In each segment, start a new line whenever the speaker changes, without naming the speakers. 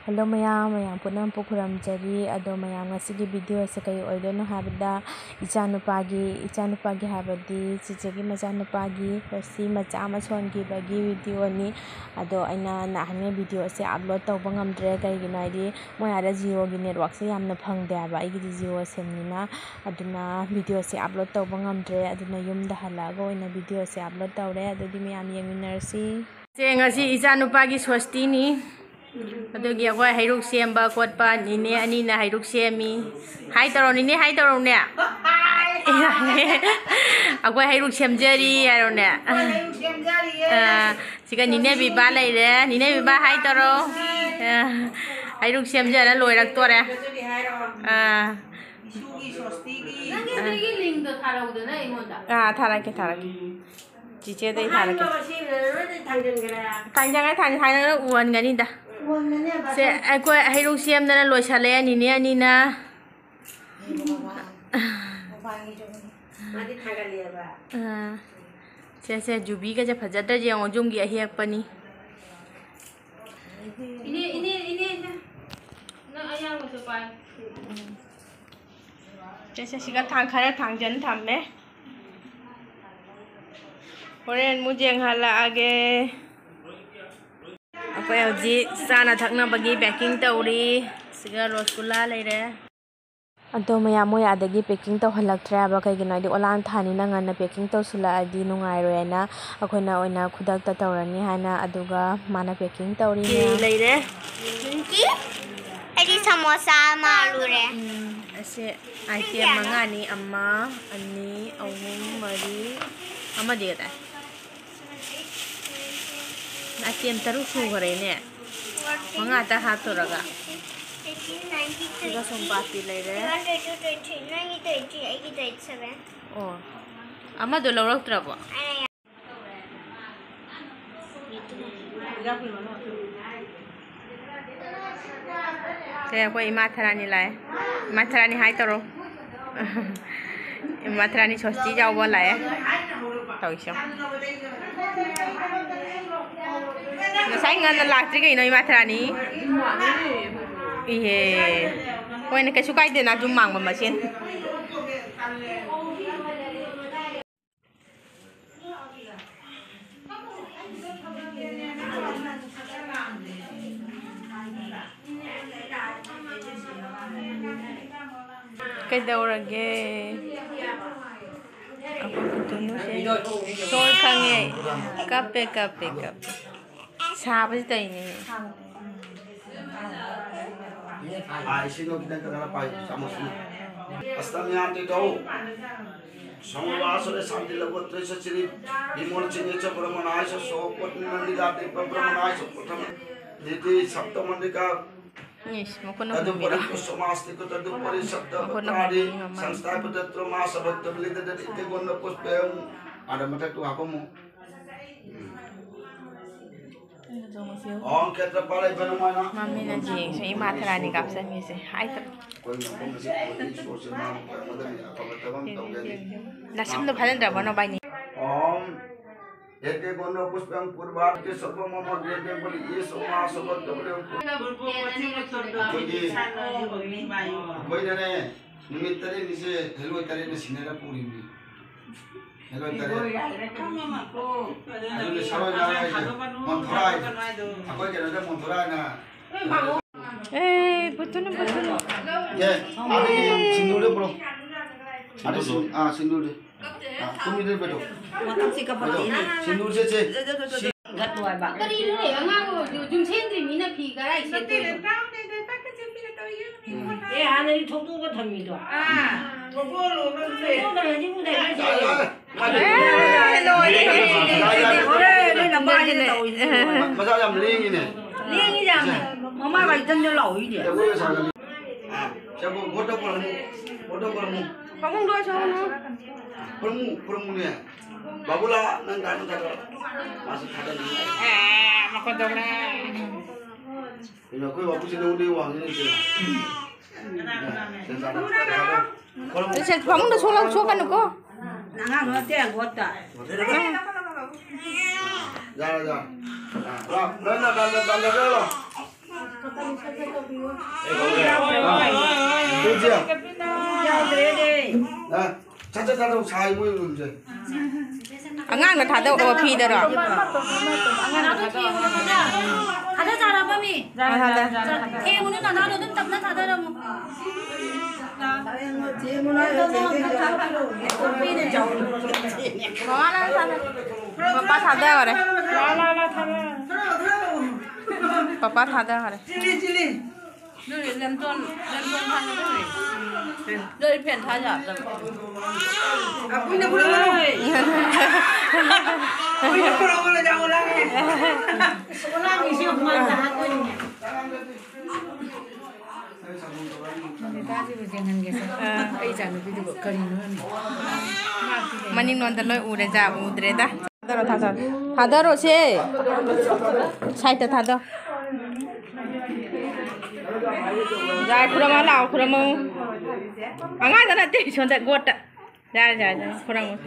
Hello मयाम Poonam पुखुरमजरी अदो मयाम ngasiगी video से कई ओइदोनो हाबदा इचानुपागी हाबदी चिचेगी मचानुपागी रसी मचा मसोनगी बगी वीडियो नि अदो अइना नाहने वीडियो से अपलोड तौबा ngamdre कईगिनो आइदी मोय आदा जियो गी नेटवर्क से यामना फंगदे हाबा आइगी जियो सेमनिना अदुना वीडियो से अपलोड तौबा ngamdre अदुना युमदा हलागो ओइना वीडियो से अपलोड तौरे अदुदी मयाम येंगिनरसी से ngasi इचानुपागी स्वस्ति नि अदुगी अखोय हैरुक सेमबा कोटपा निने अनि ना हैरुक सेमी हाय तरो निने हाय तरो ने अखोय हैरुक सेमजरी आरो ने सिगा निने बिबा लैरे निने बिबा हाय तरो हैरुक सेमजरा लोइरक तोरे
सुगी स्वस्तिगी
नंगे लिंक तो थाराउदना इमोदा
थाराके चिचे दे थाराके थांजंगा उवनगनिदा से अको हैरुक सेमदना लोइसले निने अनिना से जुबी का फजदर जेंगो जुमगी अहेकपनी
इने ना अयांग से पाए
से सिगा खरा थांजन थम्मे होरेन मुजेंग हलागे अखोय हजि चाना थक्नबगी पैकिंग तौरी सिगा रसगुल्ला लेरे अदो मया मोय आदगी पैकिंग तौहलक्त्रे आबा कईगिनो आइदि ओलान थानिना ngana पैकिंग तौसुलादि नुंगाइरोयना अखोयना ओइना खुदक्ता तौरनी हाना अदुगा माना पैकिंग तौरी लेरे
की अदि समोसा मालुरे
असे आइटम मंगानी अम्मा अन्नी अहुम मरी अमा देता आइटम तरु सुगरेने मंगा ता हातोरगा सोमपाती लेरे ओ अमा दो लौरक्त्रबो ते कोई इमाथरानी लाए इमाथरानी हाय तरो इमाथरानी स्वस्ति जावबो लाए तौइसो नसाई ngana लाक्ट्रि कइनो इमाथरानी इहे कोइने कैसु काइदेना जुम मांगबा मसेन कैदौरगे सोल खंगे कपे साबज तइने
आइसिनो किन करा पाइ समस्या अस्तमियाति तो समवासरे शान्ति लगोत्रे सचिरि विमोल चिनेच ब्रह्मनायस सोपत्नि नंदिदाते ब्रह्मनायस प्रथम नीति सप्तमंडिका
यस मकोन
तदुपरि समास्तिक तदुपरि सप्तपत्रादि संस्थापतत्र मास भक्त बलिदत इते गन्ध पुष्पयं आदा मथा तु आकमु ओम क्षेत्र पाले बनमाना
मम्मी ना जी से इमाथरानी कापसन मिसे हाय त
कोई न कोई सोचे नाम मदन अकबतम तौगनि
लसम फलन दबन बाइनी
ओम एते गन्ध पुष्पयं पूर्वार्थे सर्वमम गेते बलि ये समास भक्त बलियं कोई ने निमित्तरे निसे हेलो तरे ने सिनेरा पूरी हेलो तरे अदुले सरो जाय मंथराय अकोय केना मंथराय ना
ए बतुन
ये आदि सिंदूरे ब्रो आदि सिंदूर तुम इधर बैठो सिंदूर से
गतवाय बा करी रे अंगागो जुम सेंद्रि मिना फी कराय सेते ए हाने थोकु को थमी दो थोकु लो से तो रे जिमु दे ओरे ले नंबर ने तो
मजा याम लेंगिने
लेंगी जाम ममा भाई तन जो लाओ ही दे
जब फोटो परमु
कामुं दो छौ न
परमु ने बाबुला नंग गानु का मास खाता नहीं
ए मको दोना
इनो कोई बाबू से उडे वांग ने
से कामुं दो सोला सोकन को
नंगा होते गोता
जा रा ना ना Đúng chưa?
야,
차차차차 사이 모이는 이제.
Angang na thada o phi da ro.
다들 잘하면
Thada.
태우는 나도 좀 잡나 다들어
Papa thada rồi. Papa thada rồi. Maning non daloi ure ja udre da. Thada thada. Thada ro se. Sai ta thada. Ra kurama lao kurama. Angan da na te chon da got. Ja ja ja kurang.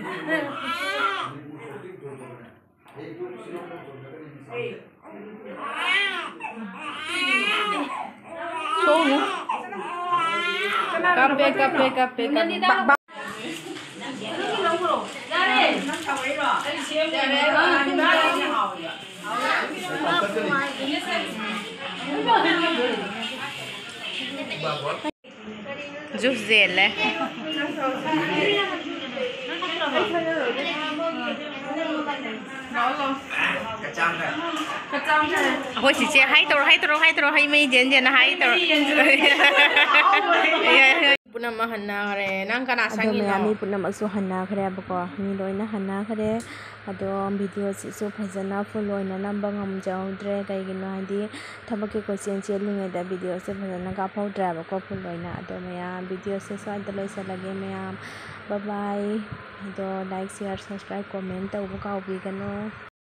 So nu. Kape. Juice zel le. Ôi chị hay mấy gen hay tao. Punam hanna kare nang kana sangi no mi punam asu hanna kare bako mi loina hanna kare ado video si su phajana full loina namba ngam jawdre kai gino hadi thabaki question chelinga da video se phajana ka phawdra bako full loina ado maya video se sa dalai sa lage maya bye bye ado like share subscribe comment ta ubu ka ubi gano